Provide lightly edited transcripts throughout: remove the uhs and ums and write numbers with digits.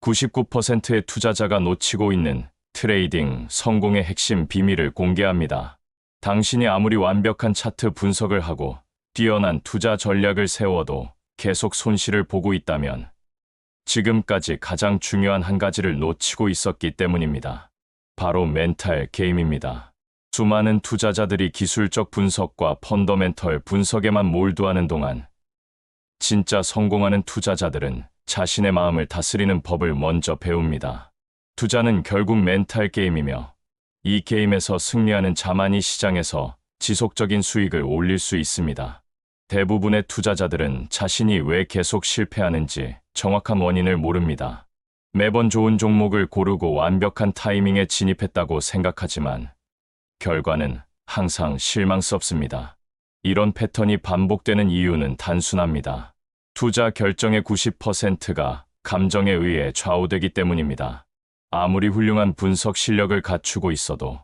99%의 투자자가 놓치고 있는 트레이딩 성공의 핵심 비밀을 공개합니다. 당신이 아무리 완벽한 차트 분석을 하고 뛰어난 투자 전략을 세워도 계속 손실을 보고 있다면 지금까지 가장 중요한 한 가지를 놓치고 있었기 때문입니다. 바로 멘탈 게임입니다. 수많은 투자자들이 기술적 분석과 펀더멘털 분석에만 몰두하는 동안 진짜 성공하는 투자자들은 자신의 마음을 다스리는 법을 먼저 배웁니다. 투자는 결국 멘탈 게임이며 이 게임에서 승리하는 자만이 시장에서 지속적인 수익을 올릴 수 있습니다. 대부분의 투자자들은 자신이 왜 계속 실패하는지 정확한 원인을 모릅니다. 매번 좋은 종목을 고르고 완벽한 타이밍에 진입했다고 생각하지만 결과는 항상 실망스럽습니다. 이런 패턴이 반복되는 이유는 단순합니다. 투자 결정의 90%가 감정에 의해 좌우되기 때문입니다. 아무리 훌륭한 분석 실력을 갖추고 있어도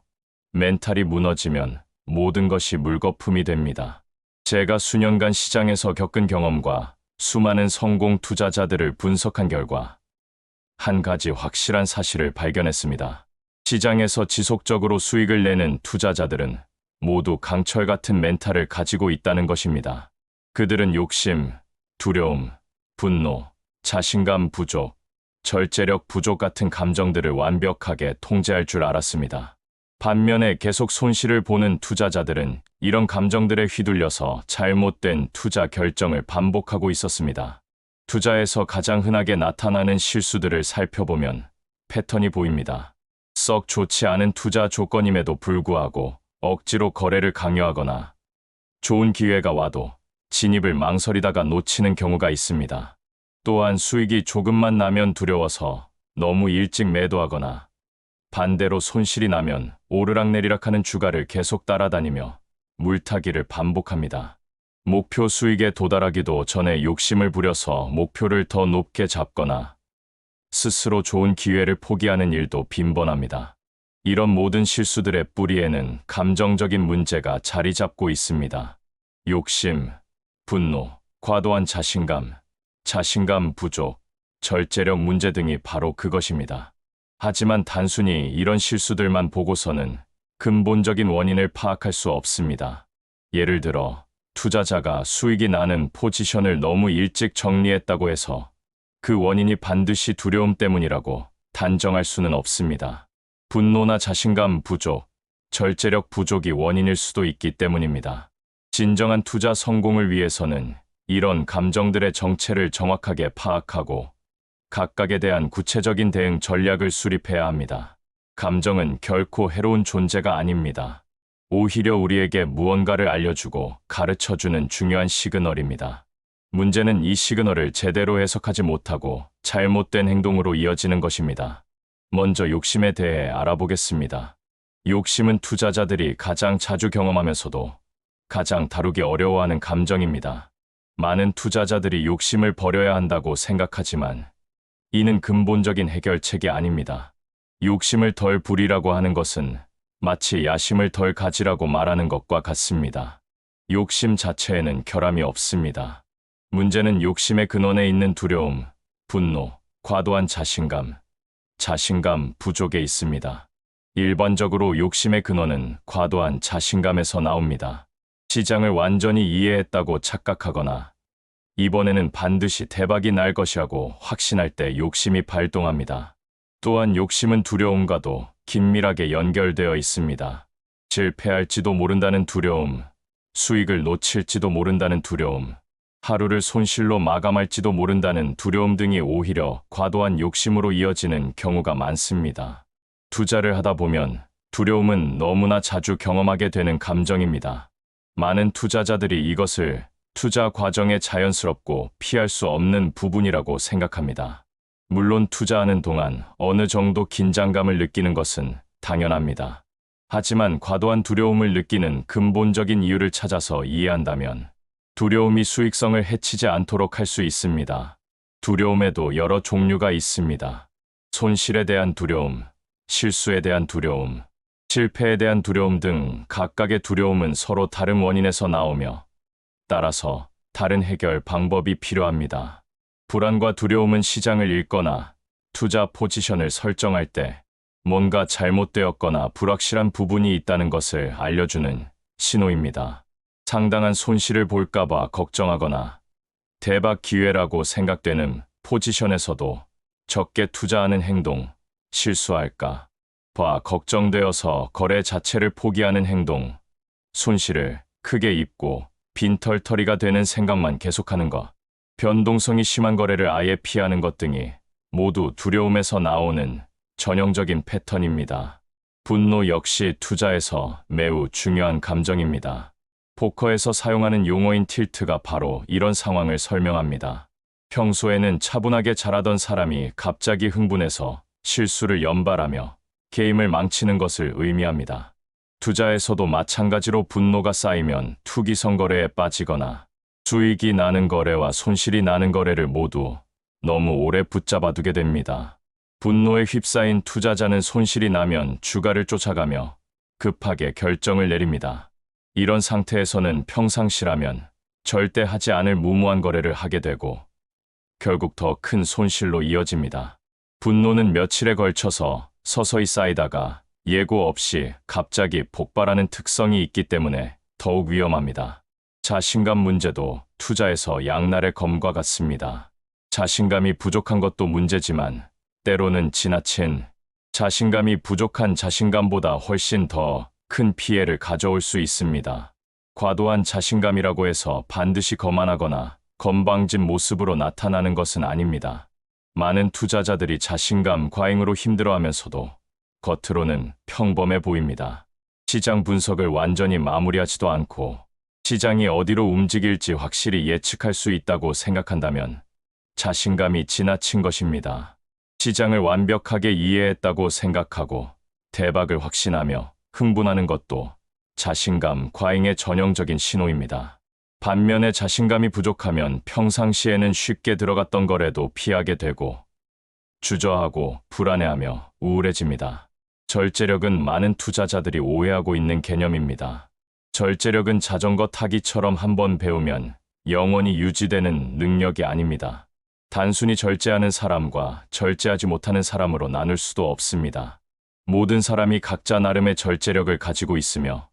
멘탈이 무너지면 모든 것이 물거품이 됩니다. 제가 수년간 시장에서 겪은 경험과 수많은 성공 투자자들을 분석한 결과 한 가지 확실한 사실을 발견했습니다. 시장에서 지속적으로 수익을 내는 투자자들은 모두 강철 같은 멘탈을 가지고 있다는 것입니다. 그들은 욕심, 두려움, 분노, 자신감 부족, 절제력 부족 같은 감정들을 완벽하게 통제할 줄 알았습니다. 반면에 계속 손실을 보는 투자자들은 이런 감정들에 휘둘려서 잘못된 투자 결정을 반복하고 있었습니다. 투자에서 가장 흔하게 나타나는 실수들을 살펴보면 패턴이 보입니다. 썩 좋지 않은 투자 조건임에도 불구하고 억지로 거래를 강요하거나 좋은 기회가 와도 진입을 망설이다가 놓치는 경우가 있습니다. 또한 수익이 조금만 나면 두려워서 너무 일찍 매도하거나 반대로 손실이 나면 오르락내리락하는 주가를 계속 따라다니며 물타기를 반복합니다. 목표 수익에 도달하기도 전에 욕심을 부려서 목표를 더 높게 잡거나 스스로 좋은 기회를 포기하는 일도 빈번합니다. 이런 모든 실수들의 뿌리에는 감정적인 문제가 자리 잡고 있습니다. 욕심, 분노, 과도한 자신감 부족, 절제력 문제 등이 바로 그것입니다. 하지만 단순히 이런 실수들만 보고서는 근본적인 원인을 파악할 수 없습니다. 예를 들어 투자자가 수익이 나는 포지션을 너무 일찍 정리했다고 해서 그 원인이 반드시 두려움 때문이라고 단정할 수는 없습니다. 분노나 자신감 부족, 절제력 부족이 원인일 수도 있기 때문입니다. 진정한 투자 성공을 위해서는 이런 감정들의 정체를 정확하게 파악하고 각각에 대한 구체적인 대응 전략을 수립해야 합니다. 감정은 결코 해로운 존재가 아닙니다. 오히려 우리에게 무언가를 알려주고 가르쳐주는 중요한 시그널입니다. 문제는 이 시그널을 제대로 해석하지 못하고 잘못된 행동으로 이어지는 것입니다. 먼저 욕심에 대해 알아보겠습니다. 욕심은 투자자들이 가장 자주 경험하면서도 가장 다루기 어려워하는 감정입니다. 많은 투자자들이 욕심을 버려야 한다고 생각하지만 이는 근본적인 해결책이 아닙니다. 욕심을 덜 부리라고 하는 것은 마치 야심을 덜 가지라고 말하는 것과 같습니다. 욕심 자체에는 결함이 없습니다. 문제는 욕심의 근원에 있는 두려움, 분노, 과도한 자신감 부족에 있습니다. 일반적으로 욕심의 근원은 과도한 자신감에서 나옵니다. 시장을 완전히 이해했다고 착각하거나 이번에는 반드시 대박이 날 것이라고 확신할 때 욕심이 발동합니다. 또한 욕심은 두려움과도 긴밀하게 연결되어 있습니다. 실패할지도 모른다는 두려움, 수익을 놓칠지도 모른다는 두려움, 하루를 손실로 마감할지도 모른다는 두려움 등이 오히려 과도한 욕심으로 이어지는 경우가 많습니다. 투자를 하다 보면 두려움은 너무나 자주 경험하게 되는 감정입니다. 많은 투자자들이 이것을 투자 과정에 자연스럽고 피할 수 없는 부분이라고 생각합니다. 물론 투자하는 동안 어느 정도 긴장감을 느끼는 것은 당연합니다. 하지만 과도한 두려움을 느끼는 근본적인 이유를 찾아서 이해한다면 두려움이 수익성을 해치지 않도록 할 수 있습니다. 두려움에도 여러 종류가 있습니다. 손실에 대한 두려움, 실수에 대한 두려움, 실패에 대한 두려움 등 각각의 두려움은 서로 다른 원인에서 나오며 따라서 다른 해결 방법이 필요합니다. 불안과 두려움은 시장을 읽거나 투자 포지션을 설정할 때 뭔가 잘못되었거나 불확실한 부분이 있다는 것을 알려주는 신호입니다. 상당한 손실을 볼까봐 걱정하거나 대박 기회라고 생각되는 포지션에서도 적게 투자하는 행동, 실수할까 봐 걱정되어서 거래 자체를 포기하는 행동, 손실을 크게 입고 빈털터리가 되는 생각만 계속하는 것, 변동성이 심한 거래를 아예 피하는 것 등이 모두 두려움에서 나오는 전형적인 패턴입니다. 분노 역시 투자에서 매우 중요한 감정입니다. 포커에서 사용하는 용어인 틸트가 바로 이런 상황을 설명합니다. 평소에는 차분하게 잘하던 사람이 갑자기 흥분해서 실수를 연발하며 게임을 망치는 것을 의미합니다. 투자에서도 마찬가지로 분노가 쌓이면 투기성 거래에 빠지거나 수익이 나는 거래와 손실이 나는 거래를 모두 너무 오래 붙잡아 두게 됩니다. 분노에 휩싸인 투자자는 손실이 나면 주가를 쫓아가며 급하게 결정을 내립니다. 이런 상태에서는 평상시라면 절대 하지 않을 무모한 거래를 하게 되고 결국 더 큰 손실로 이어집니다. 분노는 며칠에 걸쳐서 서서히 쌓이다가 예고 없이 갑자기 폭발하는 특성이 있기 때문에 더욱 위험합니다. 자신감 문제도 투자에서 양날의 검과 같습니다. 자신감이 부족한 것도 문제지만 때로는 지나친 자신감이 부족한 자신감보다 훨씬 더 큰 피해를 가져올 수 있습니다. 과도한 자신감이라고 해서 반드시 거만하거나 건방진 모습으로 나타나는 것은 아닙니다. 많은 투자자들이 자신감 과잉으로 힘들어하면서도 겉으로는 평범해 보입니다. 시장 분석을 완전히 마무리하지도 않고 시장이 어디로 움직일지 확실히 예측할 수 있다고 생각한다면 자신감이 지나친 것입니다. 시장을 완벽하게 이해했다고 생각하고 대박을 확신하며 흥분하는 것도 자신감 과잉의 전형적인 신호입니다. 반면에 자신감이 부족하면 평상시에는 쉽게 들어갔던 거래도 피하게 되고 주저하고 불안해하며 우울해집니다. 절제력은 많은 투자자들이 오해하고 있는 개념입니다. 절제력은 자전거 타기처럼 한번 배우면 영원히 유지되는 능력이 아닙니다. 단순히 절제하는 사람과 절제하지 못하는 사람으로 나눌 수도 없습니다. 모든 사람이 각자 나름의 절제력을 가지고 있으며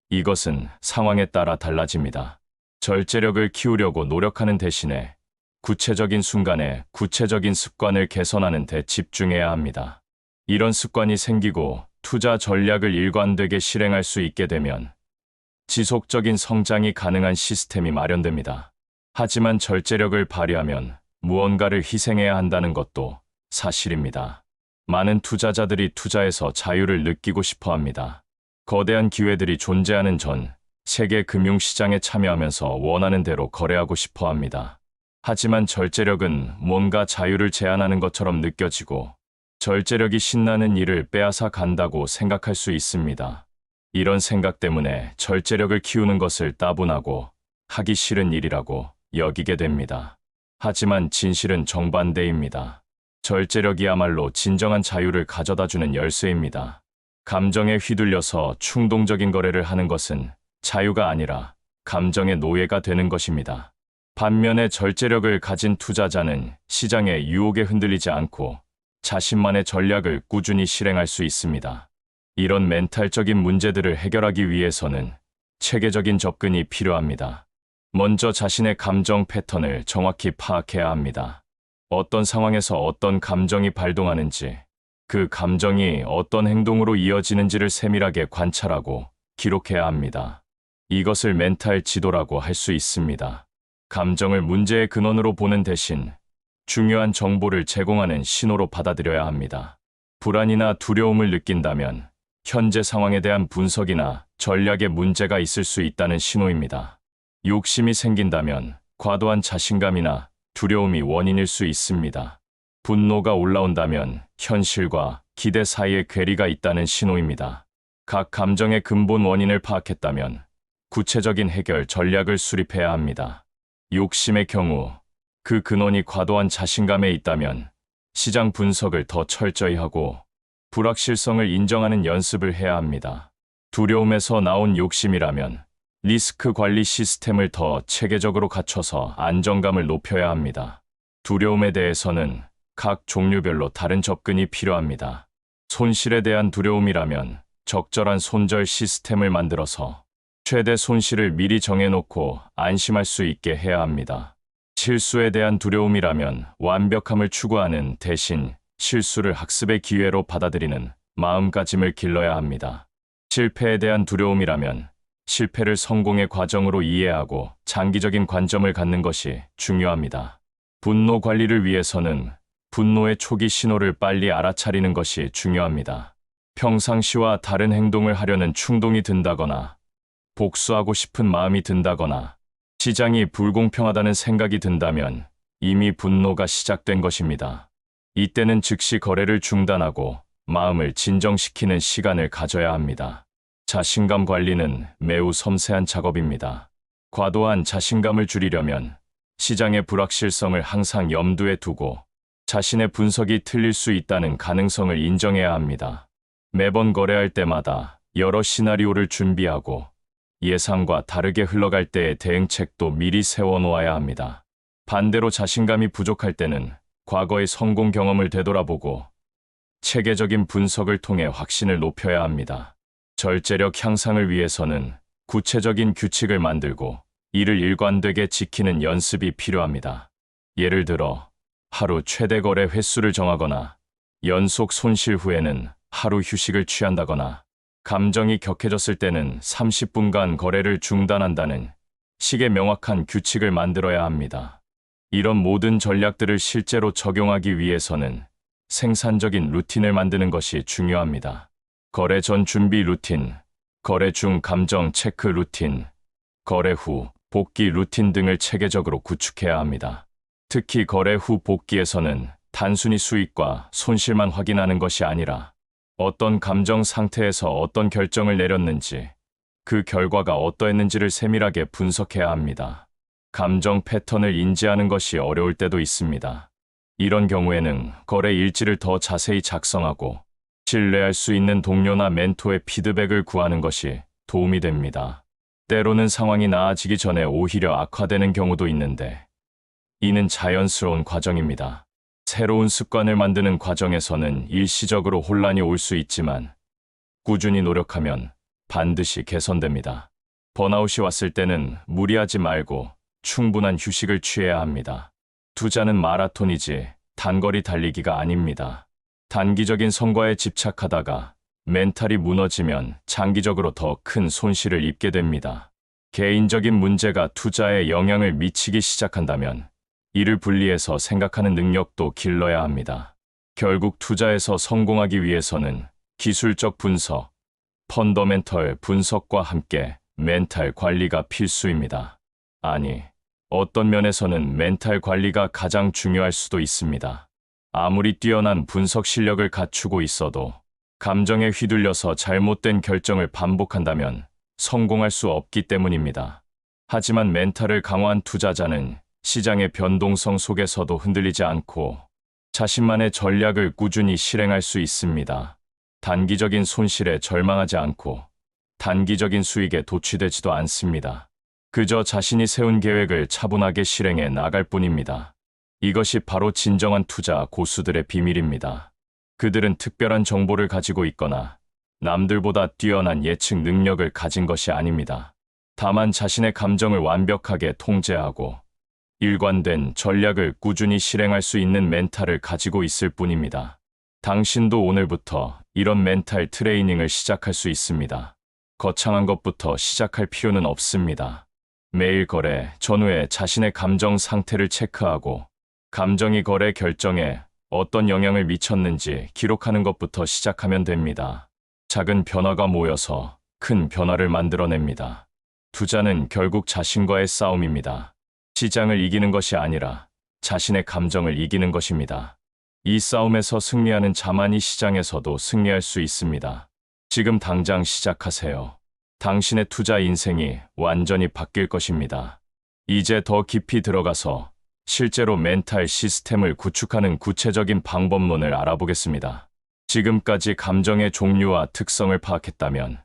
이것은 상황에 따라 달라집니다. 절제력을 키우려고 노력하는 대신에 구체적인 순간에 구체적인 습관을 개선하는 데 집중해야 합니다. 이런 습관이 생기고 투자 전략을 일관되게 실행할 수 있게 되면 지속적인 성장이 가능한 시스템이 마련됩니다. 하지만 절제력을 발휘하면 무언가를 희생해야 한다는 것도 사실입니다. 많은 투자자들이 투자에서 자유를 느끼고 싶어 합니다. 거대한 기회들이 존재하는 전 세계 금융시장에 참여하면서 원하는 대로 거래하고 싶어 합니다. 하지만 절제력은 뭔가 자유를 제한하는 것처럼 느껴지고 절제력이 신나는 일을 빼앗아 간다고 생각할 수 있습니다. 이런 생각 때문에 절제력을 키우는 것을 따분하고 하기 싫은 일이라고 여기게 됩니다. 하지만 진실은 정반대입니다. 절제력이야말로 진정한 자유를 가져다주는 열쇠입니다. 감정에 휘둘려서 충동적인 거래를 하는 것은 자유가 아니라 감정의 노예가 되는 것입니다. 반면에 절제력을 가진 투자자는 시장의 유혹에 흔들리지 않고 자신만의 전략을 꾸준히 실행할 수 있습니다. 이런 멘탈적인 문제들을 해결하기 위해서는 체계적인 접근이 필요합니다. 먼저 자신의 감정 패턴을 정확히 파악해야 합니다. 어떤 상황에서 어떤 감정이 발동하는지, 그 감정이 어떤 행동으로 이어지는지를 세밀하게 관찰하고 기록해야 합니다. 이것을 멘탈 지도라고 할 수 있습니다. 감정을 문제의 근원으로 보는 대신 중요한 정보를 제공하는 신호로 받아들여야 합니다. 불안이나 두려움을 느낀다면 현재 상황에 대한 분석이나 전략에 문제가 있을 수 있다는 신호입니다. 욕심이 생긴다면 과도한 자신감이나 두려움이 원인일 수 있습니다. 분노가 올라온다면 현실과 기대 사이에 괴리가 있다는 신호입니다. 각 감정의 근본 원인을 파악했다면 구체적인 해결 전략을 수립해야 합니다. 욕심의 경우 그 근원이 과도한 자신감에 있다면 시장 분석을 더 철저히 하고 불확실성을 인정하는 연습을 해야 합니다. 두려움에서 나온 욕심이라면 리스크 관리 시스템을 더 체계적으로 갖춰서 안정감을 높여야 합니다. 두려움에 대해서는 각 종류별로 다른 접근이 필요합니다. 손실에 대한 두려움이라면 적절한 손절 시스템을 만들어서 최대 손실을 미리 정해놓고 안심할 수 있게 해야 합니다. 실수에 대한 두려움이라면 완벽함을 추구하는 대신 실수를 학습의 기회로 받아들이는 마음가짐을 길러야 합니다. 실패에 대한 두려움이라면 실패를 성공의 과정으로 이해하고 장기적인 관점을 갖는 것이 중요합니다. 분노 관리를 위해서는 분노의 초기 신호를 빨리 알아차리는 것이 중요합니다. 평상시와 다른 행동을 하려는 충동이 든다거나 복수하고 싶은 마음이 든다거나 시장이 불공평하다는 생각이 든다면 이미 분노가 시작된 것입니다. 이때는 즉시 거래를 중단하고 마음을 진정시키는 시간을 가져야 합니다. 자신감 관리는 매우 섬세한 작업입니다. 과도한 자신감을 줄이려면 시장의 불확실성을 항상 염두에 두고 자신의 분석이 틀릴 수 있다는 가능성을 인정해야 합니다. 매번 거래할 때마다 여러 시나리오를 준비하고 예상과 다르게 흘러갈 때의 대응책도 미리 세워놓아야 합니다. 반대로 자신감이 부족할 때는 과거의 성공 경험을 되돌아보고 체계적인 분석을 통해 확신을 높여야 합니다. 절제력 향상을 위해서는 구체적인 규칙을 만들고 이를 일관되게 지키는 연습이 필요합니다. 예를 들어 하루 최대 거래 횟수를 정하거나 연속 손실 후에는 하루 휴식을 취한다거나 감정이 격해졌을 때는 30분간 거래를 중단한다는 식의 명확한 규칙을 만들어야 합니다. 이런 모든 전략들을 실제로 적용하기 위해서는 생산적인 루틴을 만드는 것이 중요합니다. 거래 전 준비 루틴, 거래 중 감정 체크 루틴, 거래 후 복귀 루틴 등을 체계적으로 구축해야 합니다. 특히 거래 후 복귀에서는 단순히 수익과 손실만 확인하는 것이 아니라 어떤 감정 상태에서 어떤 결정을 내렸는지, 그 결과가 어떠했는지를 세밀하게 분석해야 합니다. 감정 패턴을 인지하는 것이 어려울 때도 있습니다. 이런 경우에는 거래 일지를 더 자세히 작성하고 신뢰할 수 있는 동료나 멘토의 피드백을 구하는 것이 도움이 됩니다. 때로는 상황이 나아지기 전에 오히려 악화되는 경우도 있는데 이는 자연스러운 과정입니다. 새로운 습관을 만드는 과정에서는 일시적으로 혼란이 올 수 있지만 꾸준히 노력하면 반드시 개선됩니다. 번아웃이 왔을 때는 무리하지 말고 충분한 휴식을 취해야 합니다. 투자는 마라톤이지 단거리 달리기가 아닙니다. 단기적인 성과에 집착하다가 멘탈이 무너지면 장기적으로 더 큰 손실을 입게 됩니다. 개인적인 문제가 투자에 영향을 미치기 시작한다면 이를 분리해서 생각하는 능력도 길러야 합니다. 결국 투자에서 성공하기 위해서는 기술적 분석, 펀더멘털 분석과 함께 멘탈 관리가 필수입니다. 아니, 어떤 면에서는 멘탈 관리가 가장 중요할 수도 있습니다. 아무리 뛰어난 분석 실력을 갖추고 있어도 감정에 휘둘려서 잘못된 결정을 반복한다면 성공할 수 없기 때문입니다. 하지만 멘탈을 강화한 투자자는 시장의 변동성 속에서도 흔들리지 않고 자신만의 전략을 꾸준히 실행할 수 있습니다. 단기적인 손실에 절망하지 않고 단기적인 수익에 도취되지도 않습니다. 그저 자신이 세운 계획을 차분하게 실행해 나갈 뿐입니다. 이것이 바로 진정한 투자 고수들의 비밀입니다. 그들은 특별한 정보를 가지고 있거나 남들보다 뛰어난 예측 능력을 가진 것이 아닙니다. 다만 자신의 감정을 완벽하게 통제하고 일관된 전략을 꾸준히 실행할 수 있는 멘탈을 가지고 있을 뿐입니다. 당신도 오늘부터 이런 멘탈 트레이닝을 시작할 수 있습니다. 거창한 것부터 시작할 필요는 없습니다. 매일 거래 전후에 자신의 감정 상태를 체크하고 감정이 거래 결정에 어떤 영향을 미쳤는지 기록하는 것부터 시작하면 됩니다. 작은 변화가 모여서 큰 변화를 만들어냅니다. 투자는 결국 자신과의 싸움입니다. 시장을 이기는 것이 아니라 자신의 감정을 이기는 것입니다. 이 싸움에서 승리하는 자만이 시장에서도 승리할 수 있습니다. 지금 당장 시작하세요. 당신의 투자 인생이 완전히 바뀔 것입니다. 이제 더 깊이 들어가서 실제로 멘탈 시스템을 구축하는 구체적인 방법론을 알아보겠습니다. 지금까지 감정의 종류와 특성을 파악했다면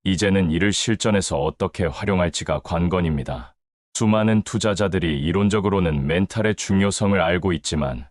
이제는 이를 실전에서 어떻게 활용할지가 관건입니다. 수많은 투자자들이 이론적으로는 멘탈의 중요성을 알고 있지만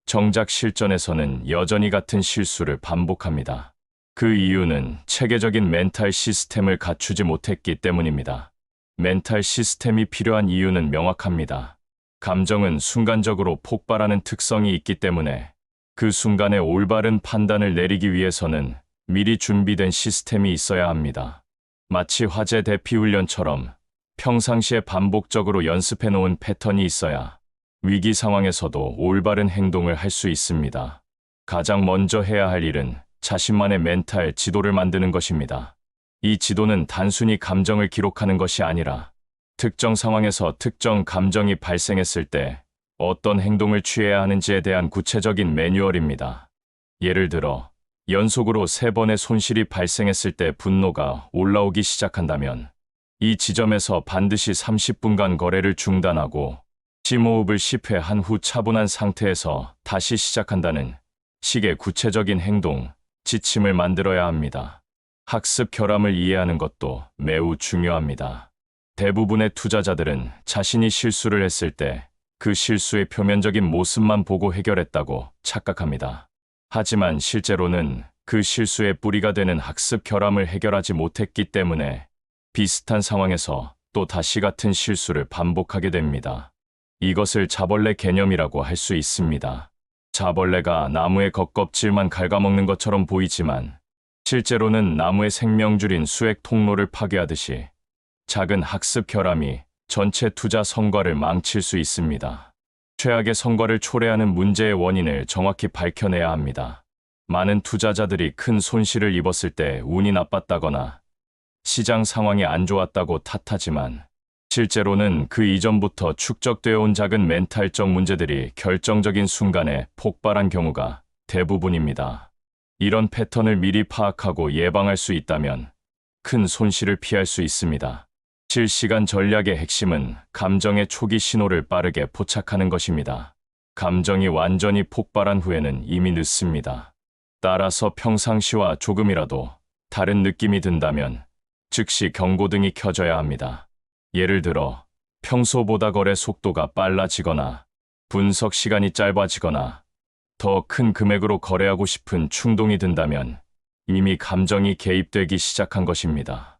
정작 실전에서는 여전히 같은 실수를 반복합니다. 그 이유는 체계적인 멘탈 시스템을 갖추지 못했기 때문입니다. 멘탈 시스템이 필요한 이유는 명확합니다. 감정은 순간적으로 폭발하는 특성이 있기 때문에 그 순간에 올바른 판단을 내리기 위해서는 미리 준비된 시스템이 있어야 합니다. 마치 화재 대피 훈련처럼 평상시에 반복적으로 연습해 놓은 패턴이 있어야 위기 상황에서도 올바른 행동을 할 수 있습니다. 가장 먼저 해야 할 일은 자신만의 멘탈 지도를 만드는 것입니다. 이 지도는 단순히 감정을 기록하는 것이 아니라 특정 상황에서 특정 감정이 발생했을 때 어떤 행동을 취해야 하는지에 대한 구체적인 매뉴얼입니다. 예를 들어, 연속으로 3번의 손실이 발생했을 때 분노가 올라오기 시작한다면 이 지점에서 반드시 30분간 거래를 중단하고 심호흡을 10회 한 후 차분한 상태에서 다시 시작한다는 식의 구체적인 행동, 지침을 만들어야 합니다. 학습 결함을 이해하는 것도 매우 중요합니다. 대부분의 투자자들은 자신이 실수를 했을 때 그 실수의 표면적인 모습만 보고 해결했다고 착각합니다. 하지만 실제로는 그 실수의 뿌리가 되는 학습 결함을 해결하지 못했기 때문에 비슷한 상황에서 또 다시 같은 실수를 반복하게 됩니다. 이것을 자벌레 개념이라고 할 수 있습니다. 자벌레가 나무의 겉껍질만 갉아먹는 것처럼 보이지만 실제로는 나무의 생명줄인 수액 통로를 파괴하듯이 작은 학습 결함이 전체 투자 성과를 망칠 수 있습니다. 최악의 성과를 초래하는 문제의 원인을 정확히 밝혀내야 합니다. 많은 투자자들이 큰 손실을 입었을 때 운이 나빴다거나 시장 상황이 안 좋았다고 탓하지만 실제로는 그 이전부터 축적되어 온 작은 멘탈적 문제들이 결정적인 순간에 폭발한 경우가 대부분입니다. 이런 패턴을 미리 파악하고 예방할 수 있다면 큰 손실을 피할 수 있습니다. 실시간 전략의 핵심은 감정의 초기 신호를 빠르게 포착하는 것입니다. 감정이 완전히 폭발한 후에는 이미 늦습니다. 따라서 평상시와 조금이라도 다른 느낌이 든다면 즉시 경고등이 켜져야 합니다. 예를 들어 평소보다 거래 속도가 빨라지거나 분석 시간이 짧아지거나 더 큰 금액으로 거래하고 싶은 충동이 든다면 이미 감정이 개입되기 시작한 것입니다.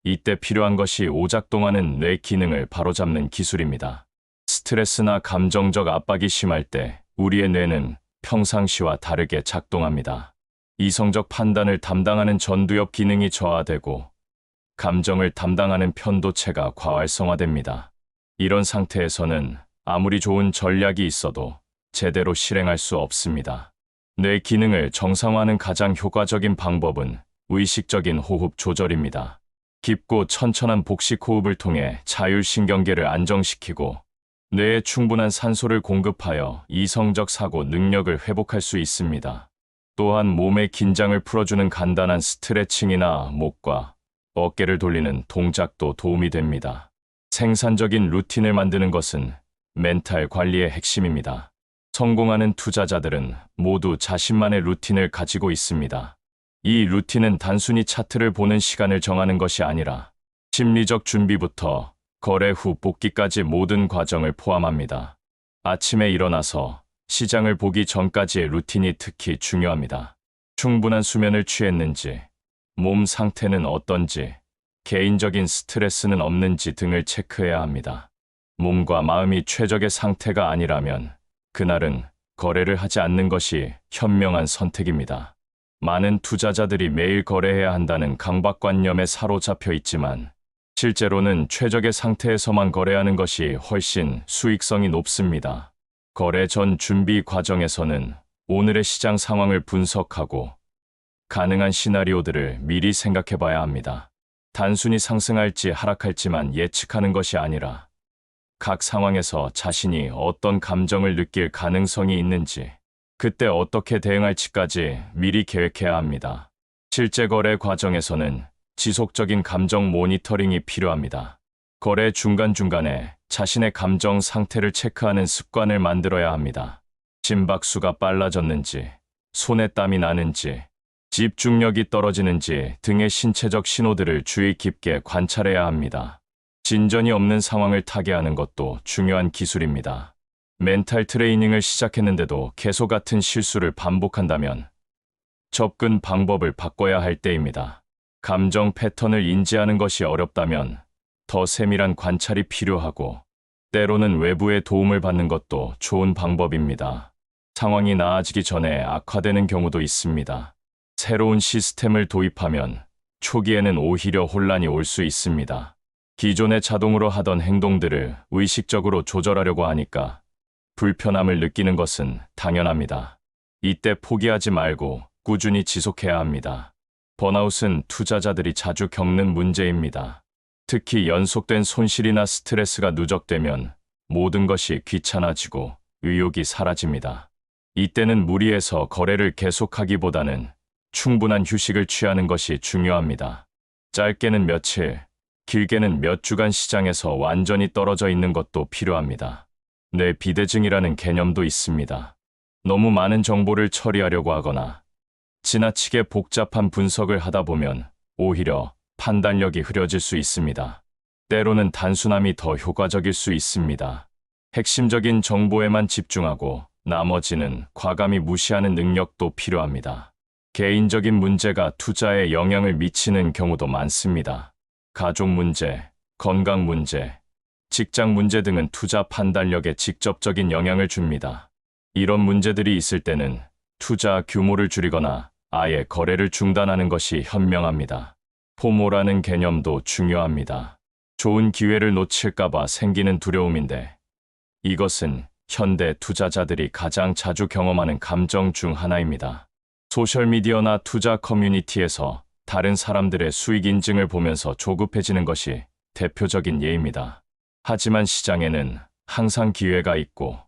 이때 필요한 것이 오작동하는 뇌 기능을 바로잡는 기술입니다. 스트레스나 감정적 압박이 심할 때 우리의 뇌는 평상시와 다르게 작동합니다. 이성적 판단을 담당하는 전두엽 기능이 저하되고 감정을 담당하는 편도체가 과활성화됩니다. 이런 상태에서는 아무리 좋은 전략이 있어도 제대로 실행할 수 없습니다. 뇌 기능을 정상화하는 가장 효과적인 방법은 의식적인 호흡 조절입니다. 깊고 천천한 복식 호흡을 통해 자율신경계를 안정시키고 뇌에 충분한 산소를 공급하여 이성적 사고 능력을 회복할 수 있습니다. 또한 몸의 긴장을 풀어주는 간단한 스트레칭이나 목과 어깨를 돌리는 동작도 도움이 됩니다. 생산적인 루틴을 만드는 것은 멘탈 관리의 핵심입니다. 성공하는 투자자들은 모두 자신만의 루틴을 가지고 있습니다. 이 루틴은 단순히 차트를 보는 시간을 정하는 것이 아니라 심리적 준비부터 거래 후 복귀까지 모든 과정을 포함합니다. 아침에 일어나서 시장을 보기 전까지의 루틴이 특히 중요합니다. 충분한 수면을 취했는지, 몸 상태는 어떤지, 개인적인 스트레스는 없는지 등을 체크해야 합니다. 몸과 마음이 최적의 상태가 아니라면 그날은 거래를 하지 않는 것이 현명한 선택입니다. 많은 투자자들이 매일 거래해야 한다는 강박관념에 사로잡혀 있지만 실제로는 최적의 상태에서만 거래하는 것이 훨씬 수익성이 높습니다. 거래 전 준비 과정에서는 오늘의 시장 상황을 분석하고 가능한 시나리오들을 미리 생각해 봐야 합니다. 단순히 상승할지 하락할지만 예측하는 것이 아니라 각 상황에서 자신이 어떤 감정을 느낄 가능성이 있는지, 그때 어떻게 대응할지까지 미리 계획해야 합니다. 실제 거래 과정에서는 지속적인 감정 모니터링이 필요합니다. 거래 중간중간에 자신의 감정 상태를 체크하는 습관을 만들어야 합니다. 심박수가 빨라졌는지, 손에 땀이 나는지, 집중력이 떨어지는지 등의 신체적 신호들을 주의 깊게 관찰해야 합니다. 진전이 없는 상황을 타개하는 것도 중요한 기술입니다. 멘탈 트레이닝을 시작했는데도 계속 같은 실수를 반복한다면 접근 방법을 바꿔야 할 때입니다. 감정 패턴을 인지하는 것이 어렵다면 더 세밀한 관찰이 필요하고 때로는 외부의 도움을 받는 것도 좋은 방법입니다. 상황이 나아지기 전에 악화되는 경우도 있습니다. 새로운 시스템을 도입하면 초기에는 오히려 혼란이 올 수 있습니다. 기존에 자동으로 하던 행동들을 의식적으로 조절하려고 하니까 불편함을 느끼는 것은 당연합니다. 이때 포기하지 말고 꾸준히 지속해야 합니다. 번아웃은 투자자들이 자주 겪는 문제입니다. 특히 연속된 손실이나 스트레스가 누적되면 모든 것이 귀찮아지고 의욕이 사라집니다. 이때는 무리해서 거래를 계속하기보다는 충분한 휴식을 취하는 것이 중요합니다. 짧게는 며칠, 길게는 몇 주간 시장에서 완전히 떨어져 있는 것도 필요합니다. 뇌 비대증이라는 개념도 있습니다. 너무 많은 정보를 처리하려고 하거나 지나치게 복잡한 분석을 하다 보면 오히려 판단력이 흐려질 수 있습니다. 때로는 단순함이 더 효과적일 수 있습니다. 핵심적인 정보에만 집중하고 나머지는 과감히 무시하는 능력도 필요합니다. 개인적인 문제가 투자에 영향을 미치는 경우도 많습니다. 가족 문제, 건강 문제, 직장 문제 등은 투자 판단력에 직접적인 영향을 줍니다. 이런 문제들이 있을 때는 투자 규모를 줄이거나 아예 거래를 중단하는 것이 현명합니다. 포모라는 개념도 중요합니다. 좋은 기회를 놓칠까봐 생기는 두려움인데 이것은 현대 투자자들이 가장 자주 경험하는 감정 중 하나입니다. 소셜미디어나 투자 커뮤니티에서 다른 사람들의 수익 인증을 보면서 조급해지는 것이 대표적인 예입니다. 하지만 시장에는 항상 기회가 있고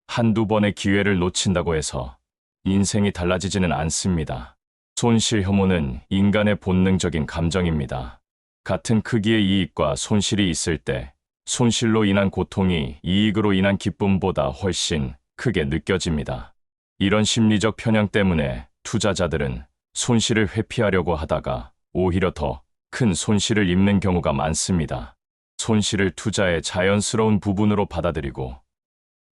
한두 번의 기회를 놓친다고 해서 인생이 달라지지는 않습니다. 손실 혐오는 인간의 본능적인 감정입니다. 같은 크기의 이익과 손실이 있을 때 손실로 인한 고통이 이익으로 인한 기쁨보다 훨씬 크게 느껴집니다. 이런 심리적 편향 때문에 투자자들은 손실을 회피하려고 하다가 오히려 더 큰 손실을 입는 경우가 많습니다. 손실을 투자의 자연스러운 부분으로 받아들이고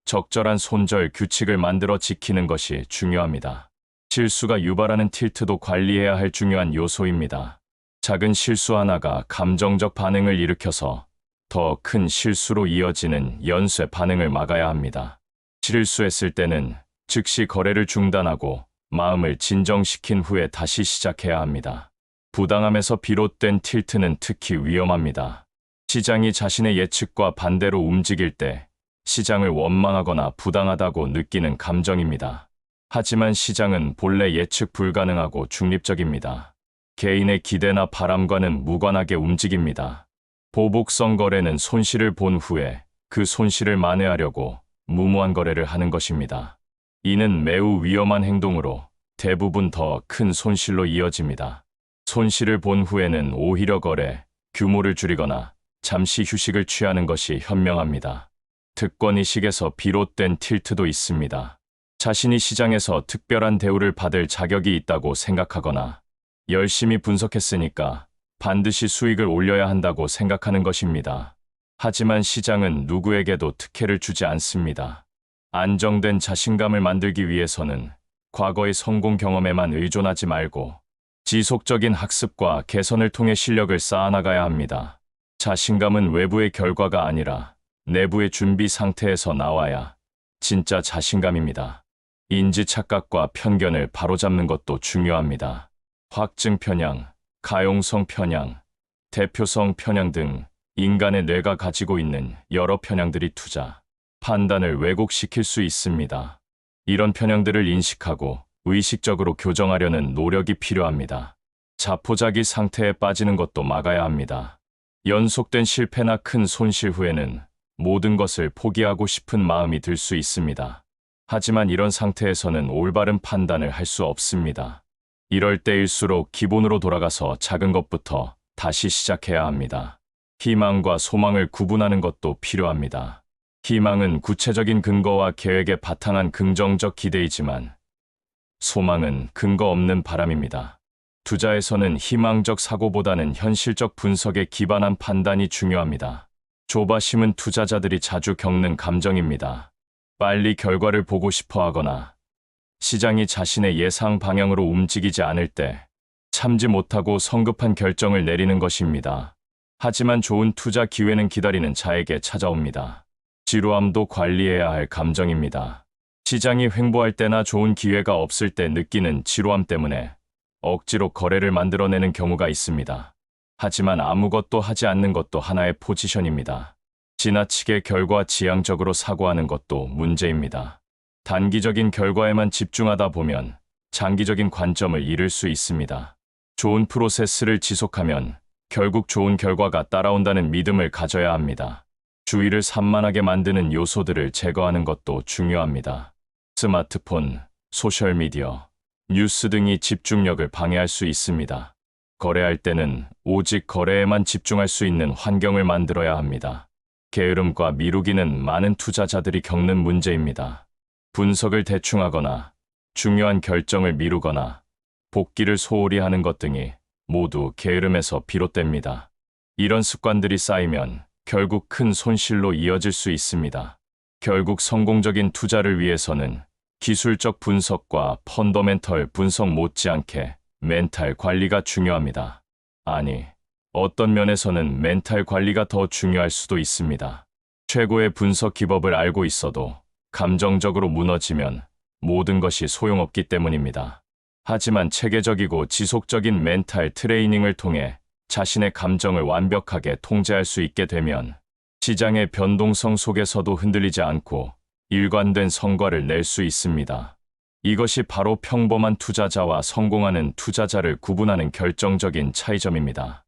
적절한 손절 규칙을 만들어 지키는 것이 중요합니다. 실수가 유발하는 틸트도 관리해야 할 중요한 요소입니다. 작은 실수 하나가 감정적 반응을 일으켜서 더 큰 실수로 이어지는 연쇄 반응을 막아야 합니다. 실수했을 때는 즉시 거래를 중단하고 마음을 진정시킨 후에 다시 시작해야 합니다. 부당함에서 비롯된 틸트는 특히 위험합니다. 시장이 자신의 예측과 반대로 움직일 때 시장을 원망하거나 부당하다고 느끼는 감정입니다. 하지만 시장은 본래 예측 불가능하고 중립적입니다. 개인의 기대나 바람과는 무관하게 움직입니다. 보복성 거래는 손실을 본 후에 그 손실을 만회하려고 무모한 거래를 하는 것입니다. 이는 매우 위험한 행동으로 대부분 더 큰 손실로 이어집니다. 손실을 본 후에는 오히려 거래 규모를 줄이거나 잠시 휴식을 취하는 것이 현명합니다. 득권의식에서 비롯된 틸트도 있습니다. 자신이 시장에서 특별한 대우를 받을 자격이 있다고 생각하거나 열심히 분석했으니까 반드시 수익을 올려야 한다고 생각하는 것입니다. 하지만 시장은 누구에게도 특혜를 주지 않습니다. 안정된 자신감을 만들기 위해서는 과거의 성공 경험에만 의존하지 말고 지속적인 학습과 개선을 통해 실력을 쌓아나가야 합니다. 자신감은 외부의 결과가 아니라 내부의 준비 상태에서 나와야 진짜 자신감입니다. 인지 착각과 편견을 바로잡는 것도 중요합니다. 확증 편향, 가용성 편향, 대표성 편향 등 인간의 뇌가 가지고 있는 여러 편향들이 투자, 판단을 왜곡시킬 수 있습니다. 이런 편향들을 인식하고 의식적으로 교정하려는 노력이 필요합니다. 자포자기 상태에 빠지는 것도 막아야 합니다. 연속된 실패나 큰 손실 후에는 모든 것을 포기하고 싶은 마음이 들 수 있습니다. 하지만 이런 상태에서는 올바른 판단을 할 수 없습니다. 이럴 때일수록 기본으로 돌아가서 작은 것부터 다시 시작해야 합니다. 희망과 소망을 구분하는 것도 필요합니다. 희망은 구체적인 근거와 계획에 바탕한 긍정적 기대이지만 소망은 근거 없는 바람입니다. 투자에서는 희망적 사고보다는 현실적 분석에 기반한 판단이 중요합니다. 조바심은 투자자들이 자주 겪는 감정입니다. 빨리 결과를 보고 싶어 하거나 시장이 자신의 예상 방향으로 움직이지 않을 때 참지 못하고 성급한 결정을 내리는 것입니다. 하지만 좋은 투자 기회는 기다리는 자에게 찾아옵니다. 지루함도 관리해야 할 감정입니다. 시장이 횡보할 때나 좋은 기회가 없을 때 느끼는 지루함 때문에 억지로 거래를 만들어내는 경우가 있습니다. 하지만 아무것도 하지 않는 것도 하나의 포지션입니다. 지나치게 결과 지향적으로 사고하는 것도 문제입니다. 단기적인 결과에만 집중하다 보면 장기적인 관점을 잃을 수 있습니다. 좋은 프로세스를 지속하면 결국 좋은 결과가 따라온다는 믿음을 가져야 합니다. 주의를 산만하게 만드는 요소들을 제거하는 것도 중요합니다. 스마트폰, 소셜미디어, 뉴스 등이 집중력을 방해할 수 있습니다. 거래할 때는 오직 거래에만 집중할 수 있는 환경을 만들어야 합니다. 게으름과 미루기는 많은 투자자들이 겪는 문제입니다. 분석을 대충 하거나 중요한 결정을 미루거나 복기를 소홀히 하는 것 등이 모두 게으름에서 비롯됩니다. 이런 습관들이 쌓이면 결국 큰 손실로 이어질 수 있습니다. 결국 성공적인 투자를 위해서는 기술적 분석과 펀더멘털 분석 못지않게 멘탈 관리가 중요합니다. 아니, 어떤 면에서는 멘탈 관리가 더 중요할 수도 있습니다. 최고의 분석 기법을 알고 있어도 감정적으로 무너지면 모든 것이 소용없기 때문입니다. 하지만 체계적이고 지속적인 멘탈 트레이닝을 통해 자신의 감정을 완벽하게 통제할 수 있게 되면 시장의 변동성 속에서도 흔들리지 않고 일관된 성과를 낼 수 있습니다. 이것이 바로 평범한 투자자와 성공하는 투자자를 구분하는 결정적인 차이점입니다.